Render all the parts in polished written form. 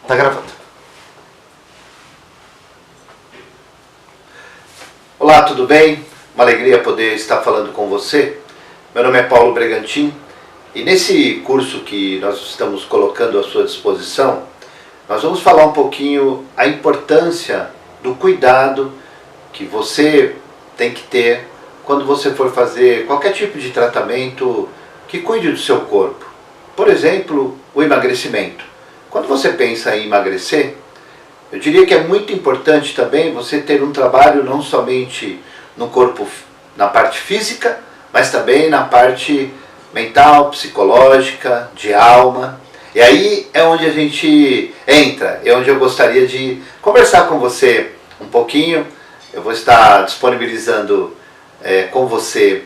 Tá gravando. Olá, tudo bem? Uma alegria poder estar falando com você. Meu nome é Paulo Bregantin e nesse curso que nós estamos colocando à sua disposição, nós vamos falar um pouquinho a importância do cuidado que você tem que ter quando você for fazer qualquer tipo de tratamento que cuide do seu corpo. Por exemplo, o emagrecimento. Quando você pensa em emagrecer, eu diria que é muito importante também você ter um trabalho não somente no corpo, na parte física, mas também na parte mental, psicológica, de alma. E aí é onde a gente entra, é onde eu gostaria de conversar com você um pouquinho. Eu vou estar disponibilizando com você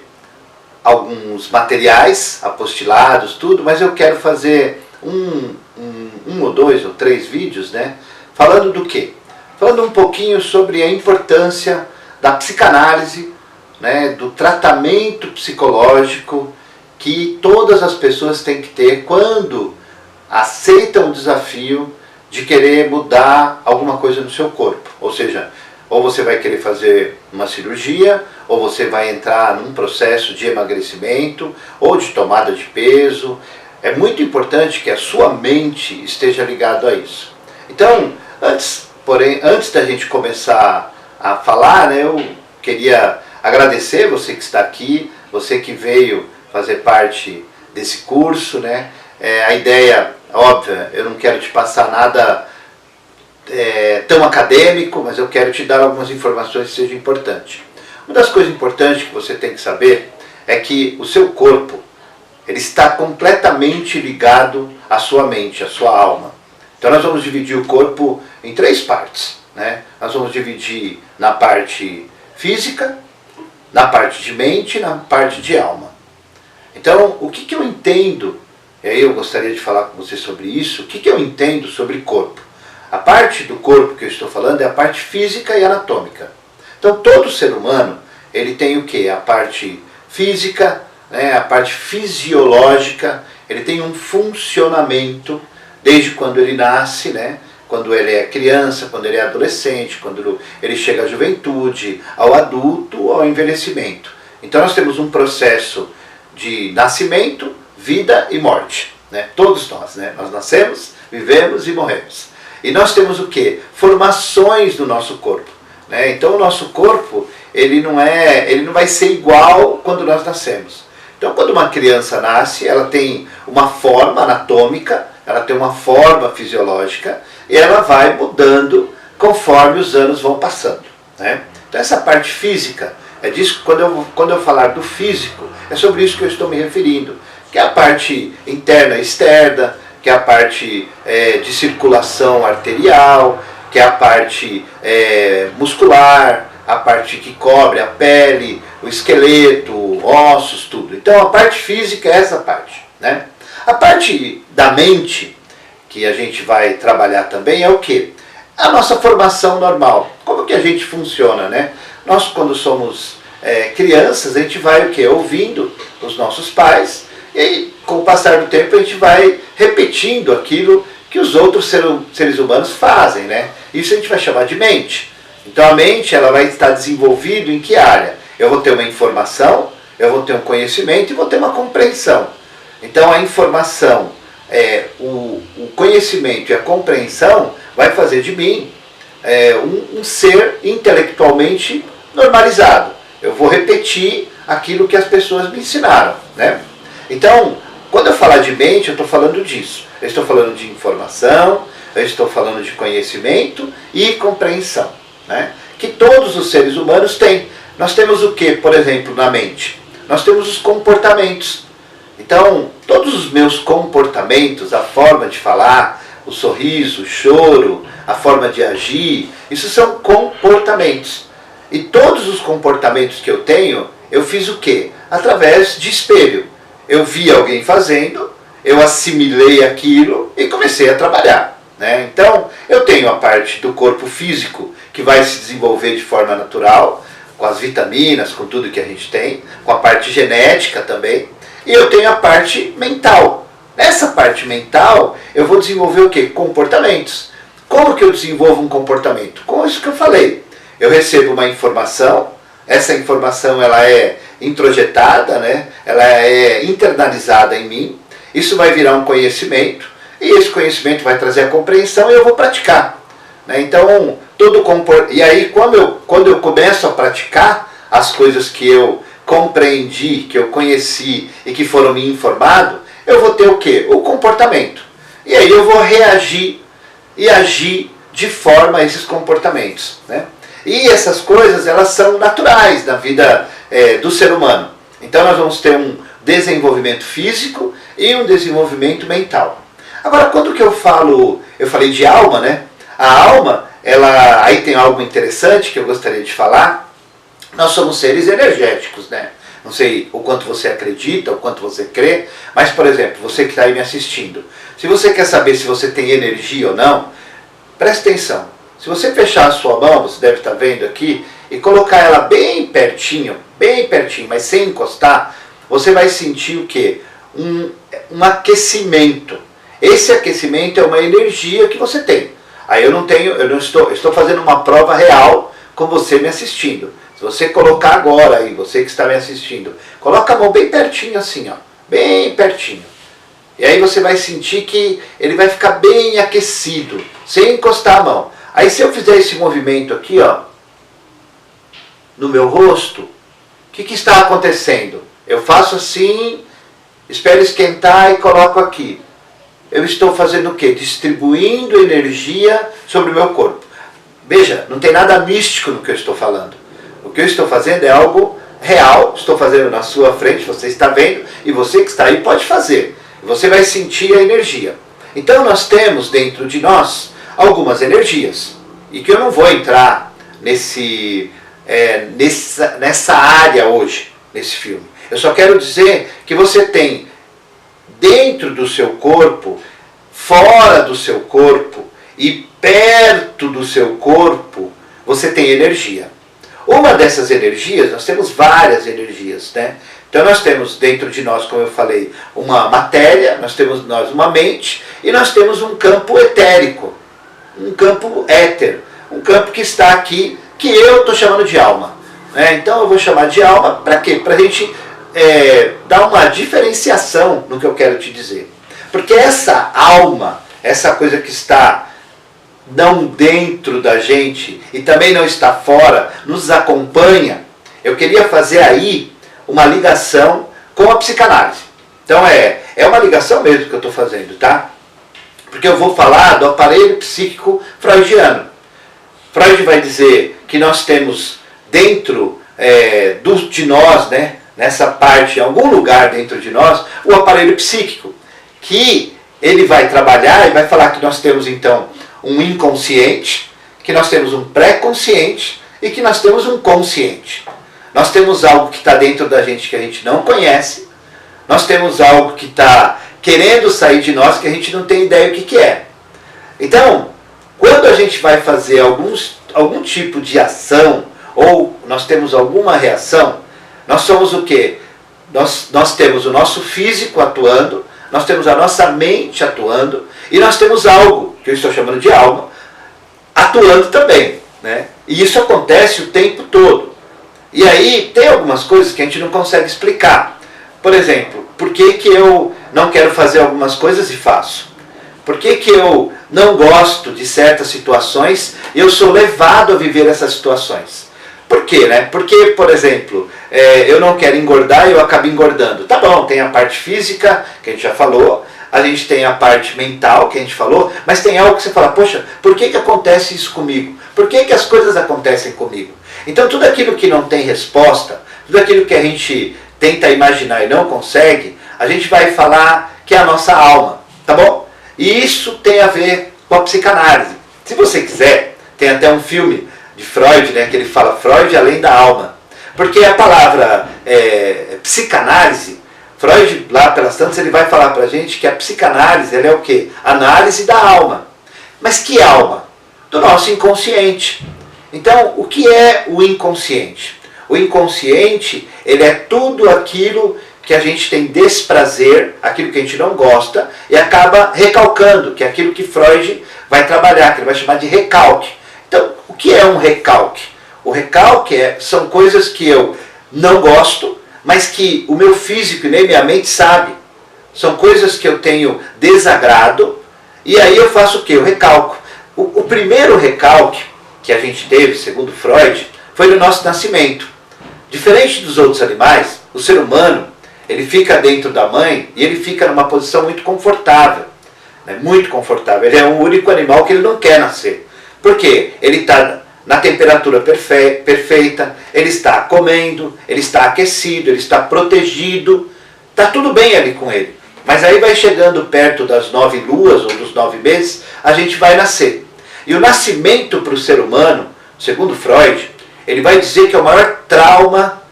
alguns materiais, apostilados, tudo, mas eu quero fazer um ou dois ou três vídeos, né? Falando do quê? Falando um pouquinho sobre a importância da psicanálise, né? Do tratamento psicológico que todas as pessoas têm que ter quando aceitam o desafio de querer mudar alguma coisa no seu corpo. Ou seja, ou você vai querer fazer uma cirurgia, ou você vai entrar num processo de emagrecimento, ou de tomada de peso. É muito importante que a sua mente esteja ligada a isso. Então, antes da gente começar a falar, né, eu queria agradecer você que está aqui, você que veio fazer parte desse curso, né? A ideia, óbvia, eu não quero te passar nada tão acadêmico, mas eu quero te dar algumas informações que sejam importantes. Uma das coisas importantes que você tem que saber é que o seu corpo, ele está completamente ligado à sua mente, à sua alma. Então nós vamos dividir o corpo em três partes, né? Nós vamos dividir na parte física, na parte de mente e na parte de alma. Então, o que eu entendo, e aí eu gostaria de falar com você sobre isso, o que eu entendo sobre corpo? A parte do corpo que eu estou falando é a parte física e anatômica. Então todo ser humano, ele tem o quê? A parte física, né, a parte fisiológica, ele tem um funcionamento desde quando ele nasce, né, quando ele é criança, quando ele é adolescente, quando ele chega à juventude, ao adulto, ao envelhecimento. Então nós temos um processo de nascimento, vida e morte, né? Todos nós, né? Nós nascemos, vivemos e morremos. E nós temos o quê? Formações do nosso corpo, né? Então o nosso corpo, ele não vai ser igual quando nós nascemos. Então quando uma criança nasce, ela tem uma forma anatômica, ela tem uma forma fisiológica, e ela vai mudando conforme os anos vão passando, né? Então essa parte física, é disso, quando eu falar do físico, é sobre isso que eu estou me referindo, que é a parte interna e externa, que é a parte de circulação arterial, que é a parte muscular, a parte que cobre a pele, o esqueleto, ossos, tudo. Então a parte física é essa parte, né? A parte da mente, que a gente vai trabalhar também, é o quê? A nossa formação normal. Como que a gente funciona, né? Nós, quando somos crianças, a gente vai o quê? Ouvindo os nossos pais, e aí, com o passar do tempo, a gente vai repetindo aquilo que os outros seres humanos fazem, né? Isso a gente vai chamar de mente. Então a mente, ela vai estar desenvolvida em que área? Eu vou ter uma informação, eu vou ter um conhecimento e vou ter uma compreensão. Então a informação, o conhecimento e a compreensão vai fazer de mim um ser intelectualmente normalizado. Eu vou repetir aquilo que as pessoas me ensinaram, né? Então, quando eu falar de mente, eu estou falando disso. Eu estou falando de informação, eu estou falando de conhecimento e compreensão, né? Que todos os seres humanos têm. Nós temos o que, por exemplo, na mente? Nós temos os comportamentos. Então, todos os meus comportamentos, a forma de falar, o sorriso, o choro, a forma de agir, isso são comportamentos. E todos os comportamentos que eu tenho, eu fiz o quê? Através de espelho. Eu vi alguém fazendo, eu assimilei aquilo e comecei a trabalhar, né? Então, eu tenho a parte do corpo físico que vai se desenvolver de forma natural, com as vitaminas, com tudo que a gente tem, com a parte genética também. E eu tenho a parte mental, Nessa parte mental, eu vou desenvolver o quê? Comportamentos. Como que eu desenvolvo um comportamento? Com isso que eu falei. Eu recebo uma informação, essa informação ela é introjetada, né? Ela é internalizada em mim, isso vai virar um conhecimento, e esse conhecimento vai trazer a compreensão e eu vou praticar. Né? Então, e aí quando eu começo a praticar as coisas que eu compreendi, que eu conheci e que foram me informados, eu vou ter o quê? O comportamento. E aí eu vou reagir e agir de forma a esses comportamentos. Né? E essas coisas, elas são naturais na vida do ser humano. Então nós vamos ter um desenvolvimento físico e um desenvolvimento mental. Agora, quando que eu falei de alma, né? A alma, aí tem algo interessante que eu gostaria de falar. Nós somos seres energéticos, né? Não sei o quanto você acredita, o quanto você crê, mas, por exemplo, você que está aí me assistindo, se você quer saber se você tem energia ou não, preste atenção. Se você fechar a sua mão, você deve estar vendo aqui, e colocar ela bem pertinho, mas sem encostar, você vai sentir o quê? Um aquecimento. Esse aquecimento é uma energia que você tem. Aí eu estou fazendo uma prova real com você me assistindo. Se você colocar agora aí, você que está me assistindo, coloca a mão bem pertinho assim, ó, bem pertinho. E aí você vai sentir que ele vai ficar bem aquecido, sem encostar a mão. Aí se eu fizer esse movimento aqui, ó, no meu rosto, o que está acontecendo? Eu faço assim, espero esquentar e coloco aqui. Eu estou fazendo o quê? Distribuindo energia sobre o meu corpo. Veja, não tem nada místico no que eu estou falando. O que eu estou fazendo é algo real, estou fazendo na sua frente, você está vendo, e você que está aí pode fazer. Você vai sentir a energia. Então nós temos dentro de nós algumas energias. E que eu não vou entrar nessa área hoje, nesse filme. Eu só quero dizer que você tem dentro do seu corpo, fora do seu corpo e perto do seu corpo, você tem energia. Uma dessas energias, nós temos várias energias, né? Então nós temos dentro de nós, como eu falei, uma matéria, nós temos uma mente e nós temos um campo etérico, um campo éter, um campo que está aqui, que eu estou chamando de alma. Né? Então eu vou chamar de alma para quê? Para a gente dar uma diferenciação no que eu quero te dizer. Porque essa alma, essa coisa que está não dentro da gente e também não está fora, nos acompanha, eu queria fazer aí uma ligação com a psicanálise. Então é uma ligação mesmo que eu estou fazendo, tá? Porque eu vou falar do aparelho psíquico freudiano. Freud vai dizer que nós temos dentro de nós, né, nessa parte, em algum lugar dentro de nós, o aparelho psíquico, que ele vai trabalhar e vai falar que nós temos então um inconsciente, que nós temos um pré-consciente e que nós temos um consciente. Nós temos algo que está dentro da gente que a gente não conhece, nós temos algo que está querendo sair de nós que a gente não tem ideia o que é. Então, quando a gente vai fazer algum tipo de ação, ou nós temos alguma reação, nós somos o quê? Nós temos o nosso físico atuando, nós temos a nossa mente atuando, e nós temos algo, que eu estou chamando de alma, atuando também. Né? E isso acontece o tempo todo. E aí tem algumas coisas que a gente não consegue explicar. Por exemplo, por que eu não quero fazer algumas coisas e faço? Por que eu não gosto de certas situações e eu sou levado a viver essas situações? Por quê, né? Porque, por exemplo, eu não quero engordar e eu acabo engordando. Tá bom, tem a parte física, que a gente já falou, a gente tem a parte mental, que a gente falou, mas tem algo que você fala, poxa, por que acontece isso comigo? Por que as coisas acontecem comigo? Então tudo aquilo que não tem resposta, tudo aquilo que a gente tenta imaginar e não consegue, a gente vai falar que é a nossa alma, tá bom? E isso tem a ver com a psicanálise. Se você quiser, tem até um filme de Freud, né, que ele fala Freud além da alma. Porque a palavra psicanálise, Freud, lá pelas tantas, ele vai falar pra gente que a psicanálise ela é o quê? Análise da alma. Mas que alma? Do nosso inconsciente. Então, o que é o inconsciente? O inconsciente, ele é tudo aquilo que a gente tem desprazer, aquilo que a gente não gosta, e acaba recalcando, que é aquilo que Freud vai trabalhar, que ele vai chamar de recalque. Então, o que é um recalque? O recalque são coisas que eu não gosto, mas que o meu físico e nem minha mente sabe. São coisas que eu tenho desagrado, e aí eu faço o quê? Eu recalco. O primeiro recalque que a gente teve, segundo Freud, foi no nosso nascimento. Diferente dos outros animais, o ser humano, ele fica dentro da mãe e ele fica numa posição muito confortável. Né? Muito confortável. Ele é o único animal que ele não quer nascer. Por quê? Ele está na temperatura perfeita, ele está comendo, ele está aquecido, ele está protegido. Está tudo bem ali com ele. Mas aí vai chegando perto das 9 luas ou dos 9 meses, a gente vai nascer. E o nascimento para o ser humano, segundo Freud, ele vai dizer que é o maior trauma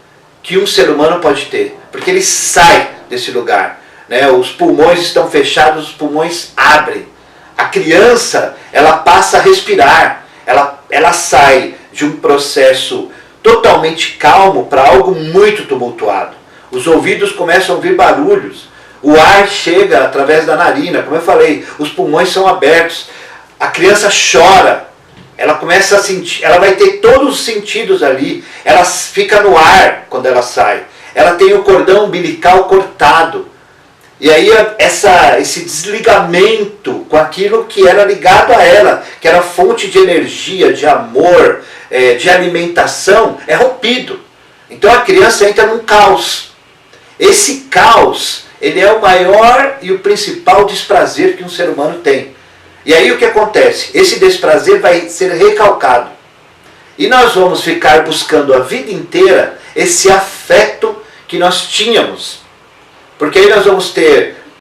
que um ser humano pode ter. Porque ele sai desse lugar. Né? Os pulmões estão fechados, os pulmões abrem. A criança, ela passa a respirar. Ela sai de um processo totalmente calmo para algo muito tumultuado. Os ouvidos começam a ouvir barulhos. O ar chega através da narina, como eu falei, os pulmões são abertos. A criança chora, ela começa a sentir, ela vai ter todos os sentidos ali, ela fica no ar quando ela sai. Ela tem o cordão umbilical cortado. E aí esse desligamento com aquilo que era ligado a ela, que era fonte de energia, de amor, de alimentação, é rompido. Então a criança entra num caos. Esse caos, ele é o maior e o principal desprazer que um ser humano tem. E aí o que acontece? Esse desprazer vai ser recalcado. E nós vamos ficar buscando a vida inteira esse afeto que nós tínhamos. Porque aí nós vamos ter